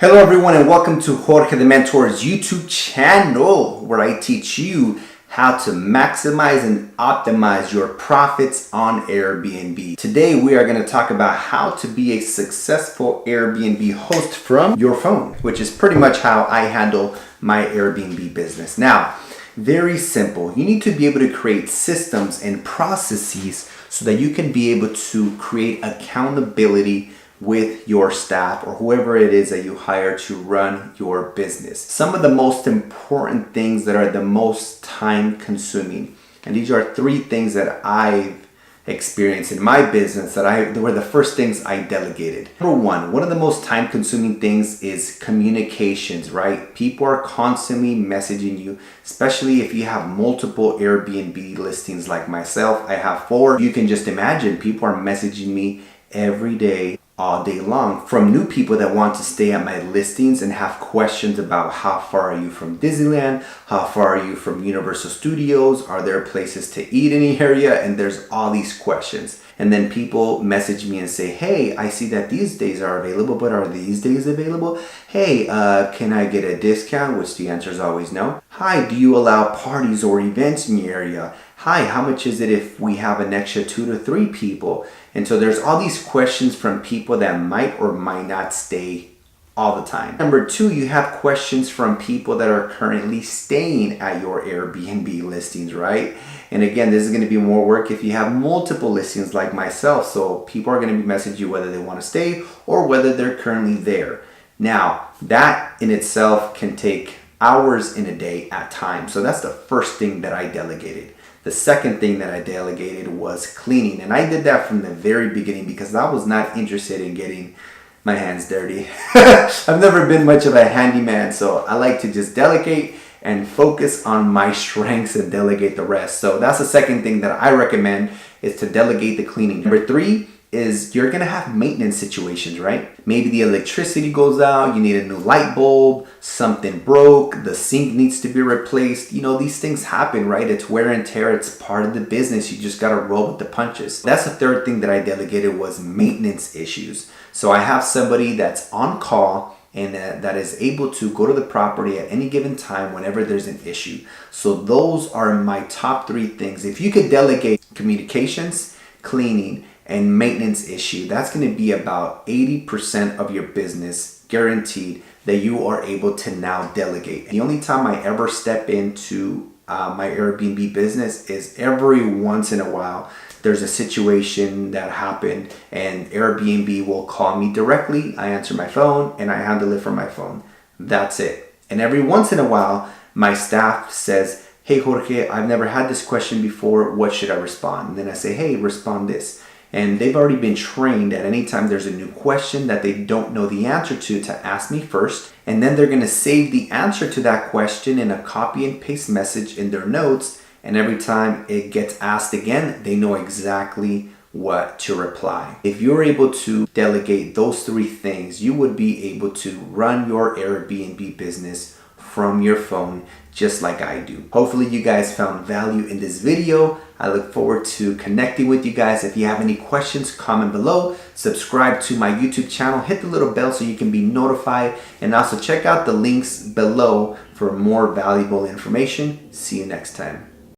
Hello everyone and welcome to Jorge the Mentor's YouTube channel, where I teach you how to maximize and optimize your profits on Airbnb. Today we are going to talk about how to be a successful Airbnb host from your phone, which is pretty much how I handle my Airbnb business. Now, very simple. You need to be able to create systems and processes so that you can be able to create accountability with your staff or whoever it is that you hire to run your business. Some of the most important things that are the most time consuming, and these are three things that I've experienced in my business that were the first things I delegated. Number one of the most time consuming things is communications, right? People are constantly messaging you, especially if you have multiple Airbnb listings like myself. I have 4. You can just imagine people are messaging me every day, all day long, from new people that want to stay at my listings and have questions about how far are you from Disneyland, how far are you from Universal Studios, are there places to eat in the area, and there's all these questions. And then people message me and say, hey, I see that these days are available, but are these days available? Hey, can I get a discount? Which the answer is always no. Hi, do you allow parties or events in your area? Hi, how much is it if we have an extra 2 to 3 people? And so there's all these questions from people that might or might not stay all the time. Number 2, you have questions from people that are currently staying at your Airbnb listings, right? And again, this is going to be more work if you have multiple listings like myself. So people are going to be messaging you whether they want to stay or whether they're currently there. Now, that in itself can take hours in a day at times. So that's the first thing that I delegated. The second thing that I delegated was cleaning. And I did that from the very beginning because I was not interested in getting my hands dirty. I've never been much of a handyman, so I like to just delegate and focus on my strengths and delegate the rest. So that's the second thing that I recommend, is to delegate the cleaning. Number 3 is you're gonna have maintenance situations, right? Maybe the electricity goes out, you need a new light bulb, something broke, the sink needs to be replaced. You know, these things happen, right? It's wear and tear, it's part of the business. You just gotta roll with the punches. That's the third thing that I delegated, was maintenance issues. So I have somebody that's on call and that is able to go to the property at any given time whenever there's an issue. So those are my top 3 things. If you could delegate communications, cleaning, and maintenance issue, that's going to be about 80% of your business guaranteed that you are able to now delegate. The only time I ever step into my Airbnb business is every once in a while there's a situation that happened and Airbnb will call me directly. I answer my phone and I handle it from my phone. That's it. And every once in a while my staff says, hey Jorge, I've never had this question before, what should I respond? And then I say, hey, respond this. And they've already been trained at any time there's a new question that they don't know the answer to ask me first. And then they're going to save the answer to that question in a copy and paste message in their notes. And every time it gets asked again, they know exactly what to reply. If you're able to delegate those 3 things, you would be able to run your Airbnb business from your phone just like I do. Hopefully you guys found value in this video. I look forward to connecting with you guys. If you have any questions, comment below. Subscribe to my YouTube channel. Hit the little bell so you can be notified. And also check out the links below for more valuable information. See you next time.